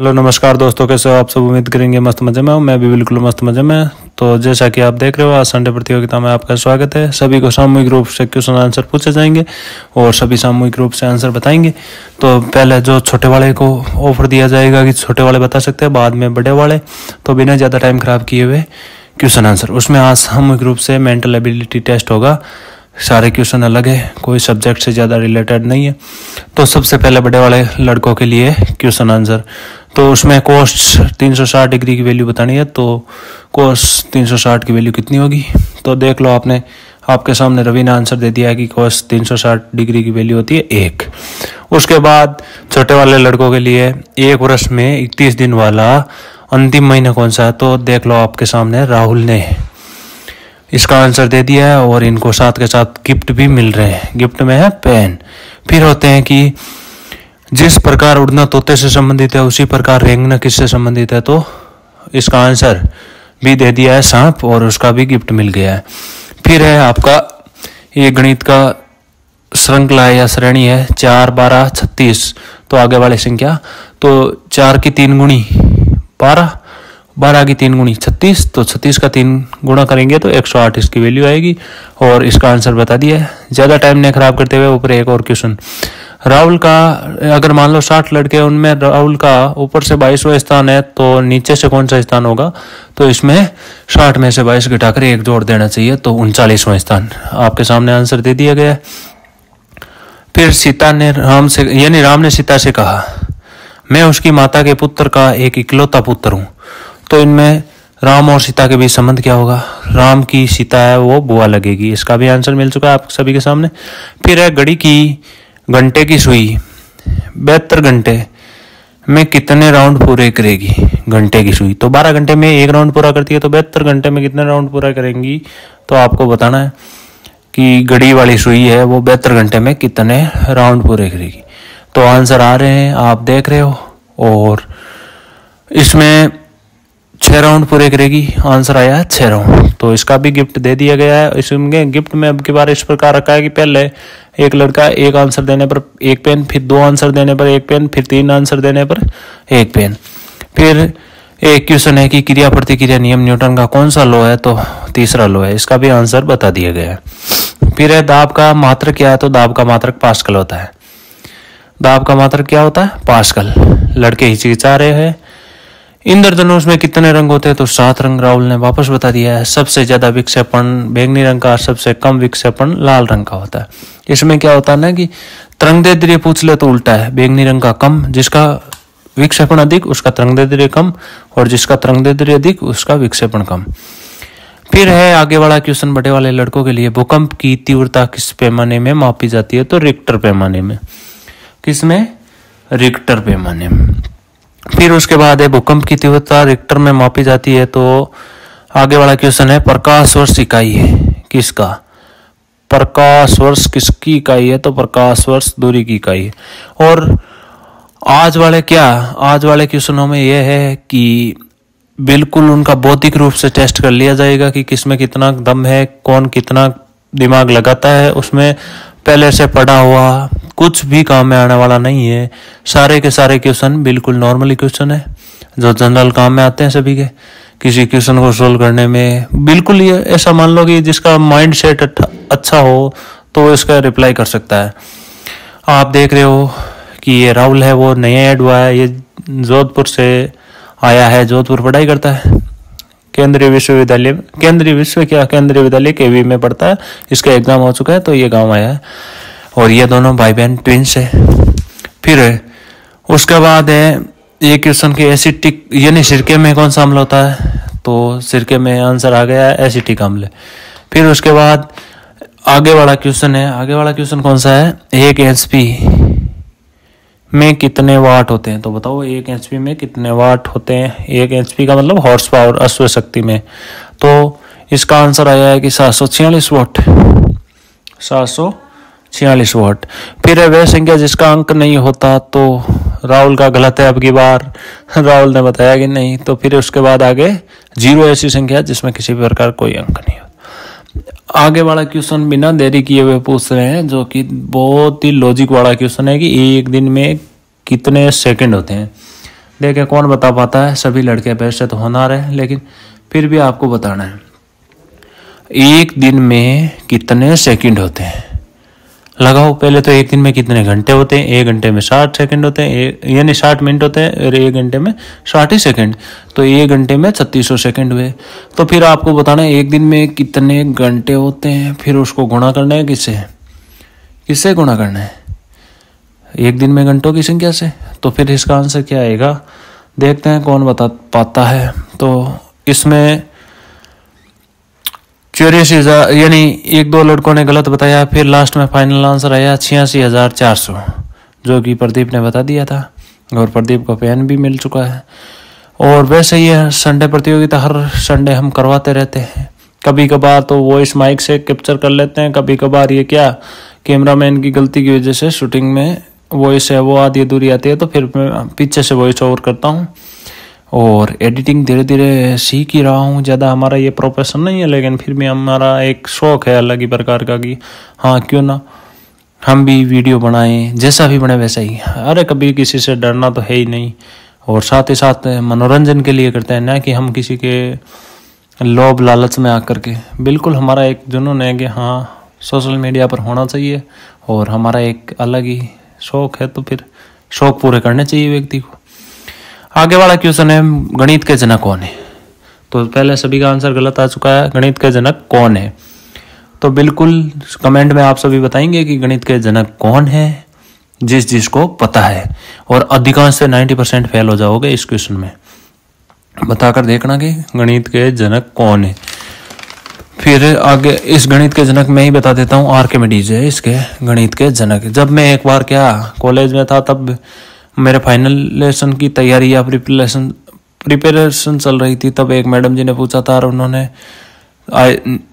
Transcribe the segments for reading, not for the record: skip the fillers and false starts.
Hello नमस्कार दोस्तों, कैसे हो आप सब। उम्मीद करेंगे मस्त मजे में हो। मैं भी बिल्कुल मस्त मजे में। तो जैसा कि आप देख रहे हो, आज संडे प्रतियोगिता में आपका स्वागत है। सभी को सामूहिक रूप से क्वेश्चन आंसर पूछे जाएंगे और सभी सामूहिक रूप से आंसर बताएंगे। तो पहले जो छोटे वाले को ऑफर दिया जाएगा कि छोटे वाले बता सकते हैं, बाद में बड़े वाले। तो बिना ज़्यादा टाइम खराब किए हुए क्वेश्चन आंसर, उसमें आज सामूहिक रूप से मेंटल एबिलिटी टेस्ट होगा। सारे क्वेश्चन अलग है, कोई सब्जेक्ट से ज़्यादा रिलेटेड नहीं है। तो सबसे पहले बड़े वाले लड़कों के लिए क्वेश्चन आंसर। तो उसमें कोस 360 डिग्री की वैल्यू बतानी है। तो कोस 360 की वैल्यू कितनी होगी, तो देख लो। आपके सामने रवि ने आंसर दे दिया है कि कोस 360 डिग्री की वैल्यू होती है 1। उसके बाद छोटे वाले लड़कों के लिए एक वर्ष में 31 दिन वाला अंतिम महीना कौन सा है, तो देख लो। आपके सामने राहुल ने इसका आंसर दे दिया है और इनको साथ के साथ गिफ्ट भी मिल रहे हैं। गिफ्ट में है पेन। फिर होते हैं कि जिस प्रकार उड़ना तोते से संबंधित है, उसी प्रकार रेंगना किससे संबंधित है, तो इसका आंसर भी दे दिया है सांप, और उसका भी गिफ्ट मिल गया है। फिर है आपका ये गणित का श्रृंखला है या श्रेणी है 4, 12, 36। तो आगे वाली संख्या, तो 4 की 3 गुणी 12, 12 की 3 गुणी 36। तो 36 का 3 गुणा करेंगे तो 108 इसकी वैल्यू आएगी, और इसका आंसर बता दिया है। ज़्यादा टाइम नहीं खराब करते हुए ऊपर एक और क्वेश्चन। राहुल का, अगर मान लो 60 लड़के, उनमें राहुल का ऊपर से 22वां स्थान है, तो नीचे से कौन सा स्थान होगा, तो इसमें 60 में से 22 घटाकर 1 जोड़ देना चाहिए, तो 39वां स्थान। आपके सामने आंसर दे दिया गया है। फिर सीता ने राम से, यानी राम ने सीता से कहा, मैं उसकी माता के पुत्र का एक इकलौता पुत्र हूँ। तो इनमें राम और सीता के बीच संबंध क्या होगा। राम की सीता है वो बुआ लगेगी। इसका भी आंसर मिल चुका है आप सभी के सामने। फिर है घड़ी की घंटे की सुई 72 घंटे में कितने राउंड पूरे करेगी। घंटे की सुई तो 12 घंटे में 1 राउंड पूरा करती है, तो 72 घंटे में कितने राउंड पूरा करेंगी, तो आपको बताना है कि घड़ी वाली सुई है वो 72 घंटे में कितने राउंड पूरे करेगी। तो आंसर आ रहे हैं, आप देख रहे हो। और इसमें 6 राउंड पूरे करेगी। आंसर आया है 6 राउंड। तो इसका भी गिफ्ट दे दिया गया है। इसमें गिफ्ट में अब की बार इस प्रकार रखा है कि पहले एक लड़का 1 आंसर देने पर 1 पेन, फिर 2 आंसर देने पर 1 पेन, फिर 3 आंसर देने पर 1 पेन। फिर एक क्वेश्चन है कि क्रिया प्रतिक्रिया नियम न्यूटन का कौन सा लॉ है, तो तीसरा लॉ है। इसका भी आंसर बता दिया गया है। फिर है दाब का मात्रक क्या है, तो दाब का मात्रक पास्कल होता है। दाब का मात्रक क्या होता है, पास्कल। लड़के हिचकिचा रहे हैं। इंद्रधनुष में कितने रंग होते हैं, तो 7 रंग राहुल ने वापस बता दिया है। सबसे ज्यादा विक्षेपण बैंगनी रंग का, सबसे कम विक्षेपण लाल रंग का होता है। इसमें क्या होता है ना कि तरंगदैर्ध्य पूछ ले तो उल्टा है, बैंगनी रंग का कम, जिसका विक्षेपण अधिक उसका तरंगदैर्ध्य कम, और जिसका तरंगदैर्ध्य अधिक उसका विक्षेपण कम। फिर है आगे वाला क्वेश्चन बड़े वाले लड़कों के लिए, भूकंप की तीव्रता किस पैमाने में मापी जाती है, तो रिक्टर पैमाने में। किसमें, रिक्टर पैमाने में। फिर उसके बाद है भूकंप की तीव्रता रिक्टर में मापी जाती है। तो आगे वाला क्वेश्चन है, प्रकाश वर्ष इकाई है किसका, प्रकाश वर्ष किसकी इकाई है, तो प्रकाश वर्ष दूरी की इकाई है। और आज वाले क्वेश्चनों में यह है कि बिल्कुल उनका भौतिक रूप से टेस्ट कर लिया जाएगा कि किसमें कितना दम है, कौन कितना दिमाग लगाता है। उसमें पहले से पढ़ा हुआ कुछ भी काम में आने वाला नहीं है। सारे के सारे क्वेश्चन बिल्कुल नॉर्मली क्वेश्चन है जो जनरल काम में आते हैं सभी के। किसी क्वेश्चन को सोल्व करने में बिल्कुल ये ऐसा मान लो कि जिसका माइंड सेट अच्छा हो तो वो इसका रिप्लाई कर सकता है। आप देख रहे हो कि ये राहुल है वो नया ऐड हुआ है, ये जोधपुर से आया है, जोधपुर पढ़ाई करता है, केंद्रीय विश्वविद्यालय केवी में पढ़ता है। इसका एग्जाम हो चुका है, तो ये गांव आया है। और ये दोनों भाई बहन ट्विंस है। फिर उसके बाद है ये क्वेश्चन के एसिटिक, यानी सिरके में कौन सा अम्ल होता है, तो सिरके में आंसर आ गया है एसिटिक अम्ल। फिर उसके बाद आगे वाला क्वेश्चन है, आगे वाला क्वेश्चन कौन सा है, 1 HP में कितने वाट होते हैं, तो बताओ 1 HP में कितने वाट होते हैं। 1 HP का मतलब हॉर्स पावर, अश्व शक्ति में। तो इसका आंसर आया है कि 746 वाट, 746 वाट। फिर है वह संख्या जिसका अंक नहीं होता, तो राहुल का गलत है अब की बार, राहुल ने बताया कि नहीं। तो फिर उसके बाद आगे 0 ऐसी संख्या जिसमें किसी प्रकार कोई अंक नहीं हो। आगे वाला क्वेश्चन बिना देरी किए हुए पूछ रहे हैं, जो कि बहुत ही लॉजिक वाला क्वेश्चन है कि एक दिन में कितने सेकंड होते हैं। देखें कौन बता पाता है। सभी लड़के वैसे तो होनहार है, लेकिन फिर भी आपको बताना है। एक दिन में कितने सेकंड होते हैं लगाओ। पहले तो एक दिन में कितने घंटे होते हैं। एक घंटे में 60 सेकंड होते हैं, यानी 60 मिनट होते हैं, और एक घंटे में 60 ही सेकंड। तो एक घंटे में 3600 सेकंड हुए। तो फिर आपको बताना है एक दिन में कितने घंटे होते हैं, फिर उसको गुणा करना है। किससे गुणा करना है? एक दिन में घंटों की संख्या से। तो फिर इसका आंसर क्या आएगा, देखते हैं कौन बता पाता है। तो इसमें 84,000, यानी 1-2 लड़कों ने गलत बताया। फिर लास्ट में फाइनल आंसर आया 86,400, जो कि प्रदीप ने बता दिया था, और प्रदीप को पेन भी मिल चुका है। और वैसे ही संडे प्रतियोगिता हर संडे हम करवाते रहते हैं। कभी कभार तो वॉइस माइक से कैप्चर कर लेते हैं, कभी कभार ये क्या कैमरामैन की गलती की वजह से शूटिंग में वॉइस है वो आधी अधूरी आती है, तो फिर मैं पीछे से वॉइस ओवर करता हूँ। और एडिटिंग धीरे धीरे सीख ही रहा हूँ। ज़्यादा हमारा ये प्रोफेशन नहीं है, लेकिन फिर भी हमारा एक शौक है अलग ही प्रकार का कि हाँ क्यों ना हम भी वीडियो बनाएं, जैसा भी बने वैसा ही। अरे कभी किसी से डरना तो है ही नहीं, और साथ ही साथ मनोरंजन के लिए करते हैं, ना कि हम किसी के लोभ लालच में आकर के। बिल्कुल हमारा एक जुनून है कि हाँ सोशल मीडिया पर होना चाहिए, और हमारा एक अलग ही शौक है, तो फिर शौक पूरे करने चाहिए व्यक्ति को। आगे वाला क्वेश्चन है, गणित के जनक कौन है? तो पहले सभी का आंसर गलत आ चुका है। गणित के जनक कौन है? तो बिल्कुल कमेंट में आप सभी बताएंगे कि गणित के जनक कौन है, जिसको पता है। और अधिकांश से 90% फेल हो जाओगे इस क्वेश्चन में। बताकर देखना कि गणित के जनक कौन है। फिर आगे इस गणित के जनक मैं ही बता देता हूँ, आर्किमिडीज है इसके गणित के जनक। जब मैं एक बार क्या कॉलेज में था, तब मेरे फाइनल लेसन की तैयारी या प्रिपरेशन चल रही थी, तब एक मैडम जी ने पूछा था, और उन्होंने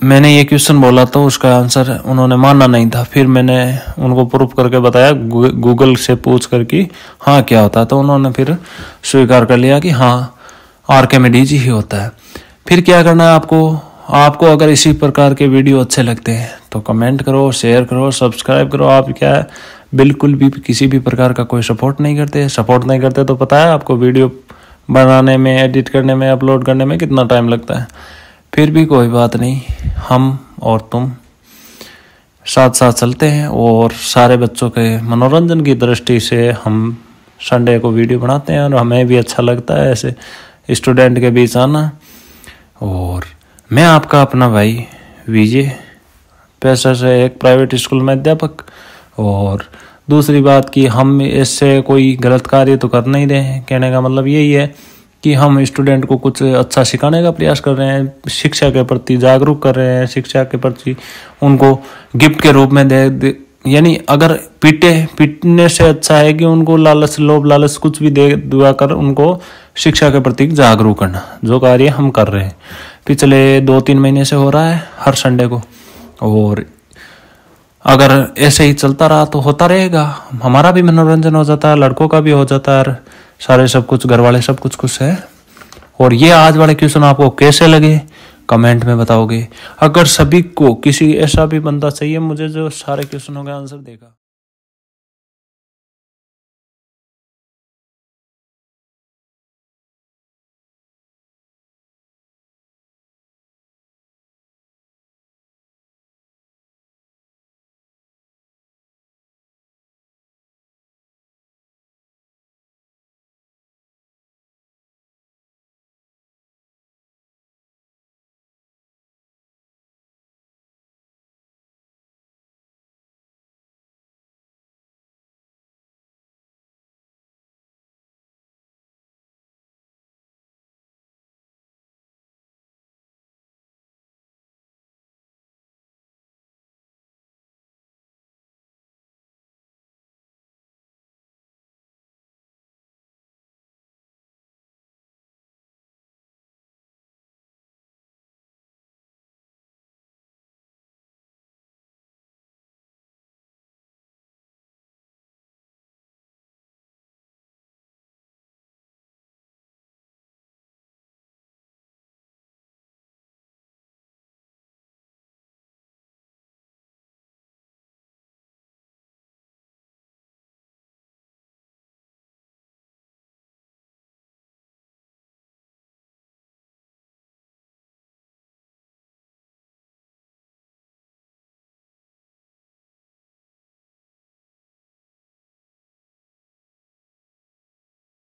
मैंने ये क्वेश्चन बोला तो उसका आंसर उन्होंने माना नहीं था। फिर मैंने उनको प्रूफ करके बताया गूगल से पूछ कर कि हाँ क्या होता है, तो उन्होंने फिर स्वीकार कर लिया कि हाँ आर्किमिडीज ही होता है। फिर क्या करना है आपको अगर इसी प्रकार के वीडियो अच्छे लगते हैं तो कमेंट करो, शेयर करो, सब्सक्राइब करो। आप क्या है बिल्कुल भी किसी भी प्रकार का कोई सपोर्ट नहीं करते तो पता है आपको वीडियो बनाने में, एडिट करने में, अपलोड करने में कितना टाइम लगता है। फिर भी कोई बात नहीं, हम और तुम साथ साथ चलते हैं, और सारे बच्चों के मनोरंजन की दृष्टि से हम संडे को वीडियो बनाते हैं, और हमें भी अच्छा लगता है ऐसे स्टूडेंट के बीच आना। और मैं आपका अपना भाई विजय, पेशे से एक प्राइवेट स्कूल में अध्यापक। और दूसरी बात कि हम इससे कोई गलत कार्य तो कर नहीं रहे हैं। कहने का मतलब यही है कि हम स्टूडेंट को कुछ अच्छा सिखाने का प्रयास कर रहे हैं, शिक्षा के प्रति जागरूक कर रहे हैं, शिक्षा के प्रति उनको गिफ्ट के रूप में दे यानी अगर पीटने से अच्छा है कि उनको लोभ लालच कुछ भी दे दुआ कर उनको शिक्षा के प्रति जागरूक करना, जो कार्य हम कर रहे हैं पिछले 2-3 महीने से हो रहा है हर संडे को। और अगर ऐसे ही चलता रहा तो होता रहेगा, हमारा भी मनोरंजन हो जाता है, लड़कों का भी हो जाता है, सारे सब कुछ घर वाले सब कुछ खुश है। और ये आज वाले क्वेश्चन आपको कैसे लगे कमेंट में बताओगे। अगर सभी को किसी ऐसा भी बंदा चाहिए मुझे जो सारे क्वेश्चनों का आंसर देगा।